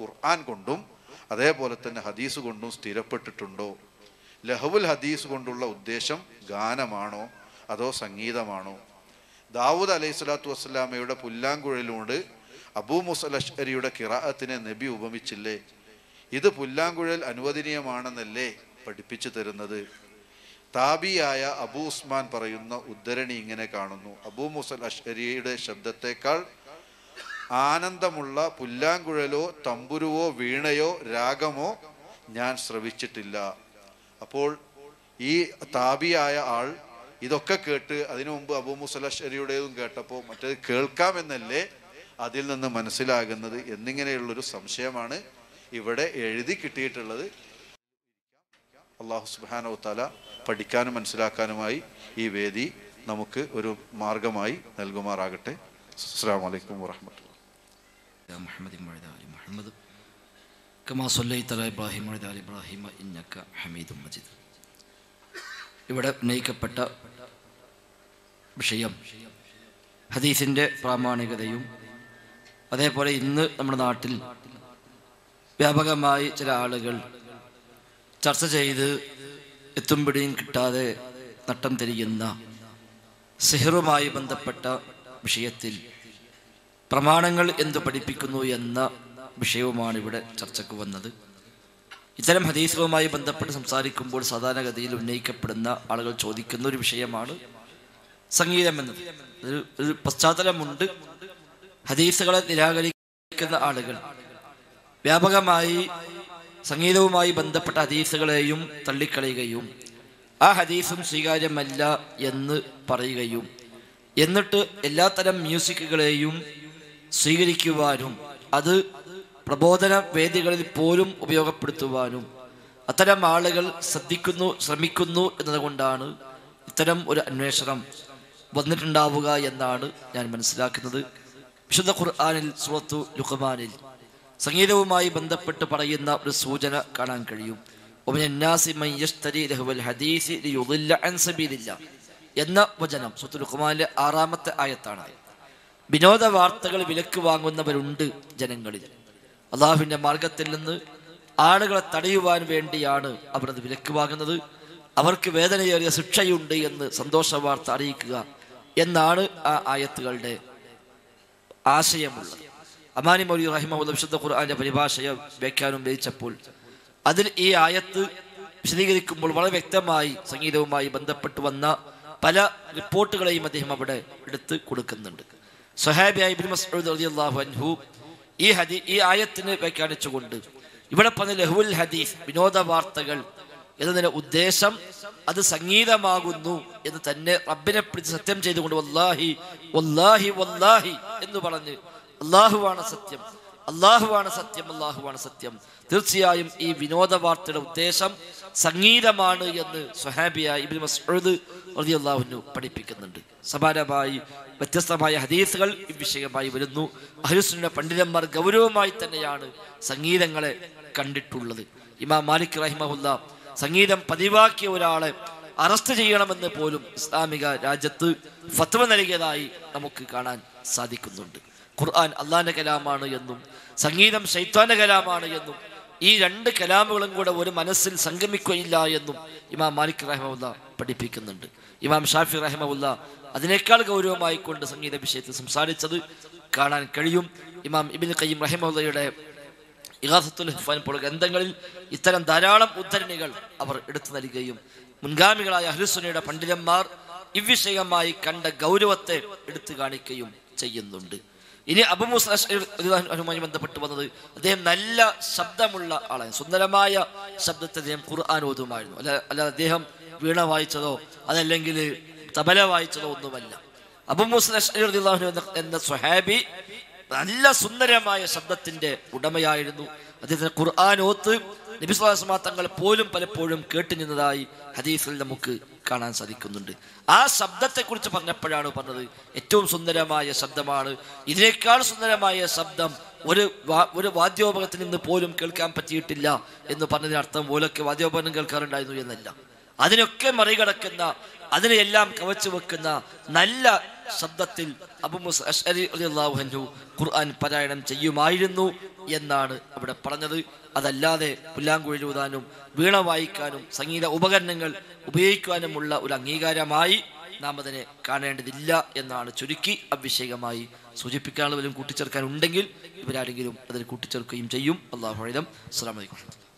ഖുർആൻ കൊണ്ടും അതേപോലെ തന്നെ ഹദീസ് കൊണ്ടും സ്ഥിരപ്പെട്ടിട്ടുണ്ടോ? ലഹവുൽ ഹദീസ് കൊണ്ടുള്ള ഉദ്ദേശം ഗാനമാണോ അതോ സംഗീതമാണോ? ദാവൂദ് അലൈഹി സ്വലാത്തു വസ്സലാമയുടെ പുല്ലാങ്കുഴലിനോട് അബൂ മൂസ അശ്അരിയുടെ ഖിറാഅത്തിനെ നബി ഉപമിച്ചില്ലേ? ഇത് പുല്ലാങ്കുഴൽ അനുവദനീയമാണെന്നല്ലേ പഠിപ്പിച്ചു തരുന്നത്? താബിയായ അബൂ ഉസ്മാൻ പറയുന്ന ഉദ്ധരണി ഇങ്ങനെ കാണുന്നു: അബൂ മൂസ അശ്അരിയുടെ ശബ്ദത്തെക്കാൾ ആനന്ദമുള്ള പുല്ലാങ്കുഴലോ തമ്പുരുവോ വീണയോ രാഗമോ ഞാൻ ശ്രവിച്ചിട്ടില്ല. അപ്പോൾ ഈ താബിയായ ആൾ ഇതൊക്കെ കേട്ട് അതിനു മുമ്പ് അബൂ മൂസ അശ്അരിയുടേതും കേട്ടപ്പോൾ മറ്റേത് കേൾക്കാമെന്നല്ലേ അതിൽ നിന്ന് മനസ്സിലാകുന്നത് എന്നിങ്ങനെയുള്ളൊരു സംശയമാണ് ഇവിടെ എഴുതി കിട്ടിയിട്ടുള്ളത്. അല്ലാഹു സുബ്ഹാനഹു വ തആല പഠിക്കാനും മനസ്സിലാക്കാനുമായി ഈ വേദി നമുക്ക് ഒരു മാർഗമായി നൽകുമാറാകട്ടെ. അസ്സലാമു അലൈക്കും വറഹ്മത്തുള്ളാഹി. മുഹമ്മദ് കമാ സല്ലൈത അലാ ഇബ്രാഹിം വഅലാ ആലി ഇബ്രാഹിം ഇന്നക ഹമീദും മജീദ്. ഇവിടെ ഉന്നയിക്കപ്പെട്ട വിഷയം ഹദീസിൻ്റെ പ്രാമാണികതയും അതേപോലെ ഇന്ന് നമ്മുടെ നാട്ടിൽ വ്യാപകമായി ചില ആളുകൾ ചർച്ച ചെയ്ത് എത്തുംപിടിയും കിട്ടാതെ നട്ടം തിരിയുന്ന സിഹറുമായി ബന്ധപ്പെട്ട വിഷയത്തിൽ പ്രമാണങ്ങൾ എന്തു പഠിപ്പിക്കുന്നു എന്ന വിഷയവുമാണ് ഇവിടെ ചർച്ചയ്ക്ക് വന്നത്. ഇത്തരം ഹദീസുകളുമായി ബന്ധപ്പെട്ട് സംസാരിക്കുമ്പോൾ സാധാരണഗതിയിൽ ഉന്നയിക്കപ്പെടുന്ന ആളുകൾ ചോദിക്കുന്ന ഒരു വിഷയമാണ് സംഗീതം എന്നത്. ഒരു പശ്ചാത്തലമുണ്ട്. ഹദീസുകളെ നിരാകരിക്കുന്ന ആളുകൾ വ്യാപകമായി സംഗീതവുമായി ബന്ധപ്പെട്ട ഹദീസുകളെയും തള്ളിക്കളയുകയും ആ ഹദീസും സ്വീകാര്യമല്ല എന്ന് പറയുകയും എന്നിട്ട് എല്ലാത്തരം മ്യൂസിക്കുകളെയും സ്വീകരിക്കുവാനും അത് പ്രബോധന വേദികളിൽ പോലും ഉപയോഗപ്പെടുത്തുവാനും അത്തരം ആളുകൾ ശ്രമിക്കുന്നു എന്നതുകൊണ്ടാണ് ഇത്തരം ഒരു അന്വേഷണം വന്നിട്ടുണ്ടാവുക എന്നാണ് ഞാൻ മനസ്സിലാക്കുന്നത്. വിശുദ്ധ ഖുർആനിൽ സൂറത്തു ലുഖ്മാനിൽ സംഗീതവുമായി ബന്ധപ്പെട്ട് പറയുന്ന ഒരു സൂചന കാണാൻ കഴിയും. എന്ന വചനം സൂറത്തു ലുഖ്മാനിലെ 6-ാമത്തെ ആയത്താണ്. വിനോദ വാർത്തകൾ വിലക്ക് വാങ്ങുന്നവരുണ്ട് ജനങ്ങളിൽ. അള്ളാഹുവിൻ്റെ മാർഗത്തിൽ നിന്ന് ആളുകളെ തടയുവാൻ വേണ്ടിയാണ് അവർ അത് വിലക്ക് വാങ്ങുന്നത്. അവർക്ക് വേദനയേറിയ ശിക്ഷയുണ്ട് എന്ന് സന്തോഷ വാർത്ത അറിയിക്കുക എന്നാണ് ആ ആയത്തുകളുടെ ആശയമുള്ളത്. അമാനി മൗലവി റഹിമഹുല്ലാഹ് വിശുദ്ധ ഖുർആന്റെ പരിഭാഷയെ വ്യാഖ്യാനം രചിച്ചപ്പോൾ അതിൽ ഈ ആയത്ത് വിശദീകരിക്കുമ്പോൾ വളരെ വ്യക്തമായി സംഗീതവുമായി ബന്ധപ്പെട്ട് വന്ന പല റിപ്പോർട്ടുകളെയും അദ്ദേഹം അവിടെ എടുത്ത് കൊടുക്കുന്നുണ്ട്. സ്വഹാബിയായ ഇബ്നു മസ്ഊദ് റളിയല്ലാഹു അൻഹു ഈ ആയത്തിന് വ്യാഖ്യാനിച്ചുകൊണ്ട് ഇവിടെ പറഞ്ഞ ലഹുൽ ഹദീസ് വിനോദ വാർത്തകൾ എന്നതിന്റെ ഉദ്ദേശം അത് സംഗീതമാകുന്നു എന്ന് തന്നെ റബ്ബിനെ പിടിച്ച് സത്യം ചെയ്തുകൊണ്ട് വല്ലാഹി വല്ലാഹി വല്ലാഹി എന്ന് പറഞ്ഞ് അല്ലാഹുവാണ് സത്യം, അല്ലാഹുവാണ് സത്യം, അല്ലാഹുവാണ് സത്യം, തീർച്ചയായും ഈ വിനോദ വാർത്തയുടെ ഉദ്ദേശം സംഗീതമാണ് എന്ന് സ്വഹാബിയായ ഇബ്നു മസ്ഊദ് റളിയല്ലാഹു അൻഹു പഠിപ്പിക്കുന്നുണ്ട്. സമാനമായി വ്യത്യസ്തമായ ഹദീസുകൾ ഈ വിഷയമായി വരുന്നു. അഹ്ലുസുന്ന പണ്ഡിതന്മാർ ഗൗരവമായി തന്നെയാണ് സംഗീതങ്ങളെ കണ്ടിട്ടുള്ളത്. ഇമാം മാലിക് റഹിമഹുല്ലാ സംഗീതം പതിവാക്കിയ ഒരാളെ അറസ്റ്റ് ചെയ്യണമെന്ന് പോലും ഇസ്ലാമിക രാജ്യത്ത് ഫത്വ നൽകിയതായി നമുക്ക് കാണാൻ സാധിക്കുന്നുണ്ട്. ഖുർആൻ അള്ളാന്റെ കലാമാണ് എന്നും സംഗീതം ശൈത്താന്റെ കലാമാണ് എന്നും ഈ രണ്ട് കലാമുകളും കൂടെ ഒരു മനസ്സിൽ സംഗമിക്കുകയില്ല എന്നും ഇമാം മാലിക് റഹിമഹുല്ലാ പഠിപ്പിക്കുന്നുണ്ട്. ഇമാം ഷാഫി റഹിമഹുല്ലാ അതിനേക്കാൾ ഗൗരവമായി കൊണ്ട് സംഗീത വിഷയത്തിൽ സംസാരിച്ചത് കാണാൻ കഴിയും. ഇമാം ഇബ്നുൽ ഖയ്യിം റഹിമഹുല്ലയുടെ ഇഗാസത്തുൽ ഹുഫാൻ പോലുള്ള ഗ്രന്ഥങ്ങളിൽ ഇത്തരം ധാരാളം ഉദ്ധരണികൾ അവർ എടുത്തു നൽകുകയും മുൻഗാമികളായ അഹ്ലുസുന്നയുടെ പണ്ഡിതന്മാർ ഇവിഷയമായി കണ്ട ഗൗരവത്തെ എടുത്തു കാണിക്കുകയും ചെയ്യുന്നുണ്ട്. ഇനി അബൂ മൂസ അശ്അരിയുമായി ബന്ധപ്പെട്ട് വന്നത് അദ്ദേഹം നല്ല ശബ്ദമുള്ള ആളാണ്. സുന്ദരമായ ശബ്ദത്തെ അദ്ദേഹം ഖുർആൻ ഓതുമായിരുന്നു. അല്ലാതെ അദ്ദേഹം വീണ വായിച്ചതോ അതല്ലെങ്കിൽ തബല വായിച്ചതോ ഒന്നുമല്ല. അബൂ മൂസ അശ്അരി റളിയല്ലാഹു അൻഹു എന്ന സ്വഹാബി നല്ല സുന്ദരമായ ശബ്ദത്തിന്റെ ഉടമയായിരുന്നു. അദ്ദേഹത്തിന് ഖുർആൻ ഓത്ത് നബി സ്വല്ലല്ലാഹു അലൈഹി വസല്ലം തങ്ങൾ പോലും പലപ്പോഴും കേട്ടു നിന്നതായി ഹദീസിൽ നമുക്ക് കാണാൻ സാധിക്കുന്നുണ്ട്. ആ ശബ്ദത്തെക്കുറിച്ച് പറഞ്ഞപ്പോഴാണ് പറഞ്ഞത് ഏറ്റവും സുന്ദരമായ ശബ്ദമാണ്. ഇതിനേക്കാൾ സുന്ദരമായ ശബ്ദം ഒരു വാദ്യോപകരണത്തിൽ നിന്ന് പോലും കേൾക്കാൻ പറ്റിയിട്ടില്ല എന്ന് പറഞ്ഞതിനർത്ഥം ഓലൊക്കെ വാദ്യോപകരണം കേൾക്കാറുണ്ടായിരുന്നു എന്നല്ല. അതിനൊക്കെ മറികടക്കുന്ന, അതിനെയെല്ലാം കവച്ചു വെക്കുന്ന നല്ല ശബ്ദത്തിൽ അബൂ മൂസ അശ്അരി റളിയല്ലാഹു അൻഹു ഖുർആൻ പാരായണം ചെയ്യുമായിരുന്നു എന്നാണ് അവിടെ പറഞ്ഞത്. അതല്ലാതെ പുല്ലാങ്കുഴലൂതാനും വീണ വായിക്കാനും സംഗീത ഉപകരണങ്ങൾ ഉപയോഗിക്കാനുമുള്ള ഒരു അംഗീകാരമായി നാം അതിനെ കാണേണ്ടതില്ല എന്നാണ് ചുരുക്കി അഭിഷേകമായി സൂചിപ്പിക്കാനുള്ളവരും കൂട്ടിച്ചേർക്കാനുണ്ടെങ്കിൽ ഇവരാരെങ്കിലും അതിൽ കൂട്ടിച്ചേർക്കുകയും ചെയ്യും. അല്ലാഹു അഅലം. അസ്സലാമു അലൈക്കും.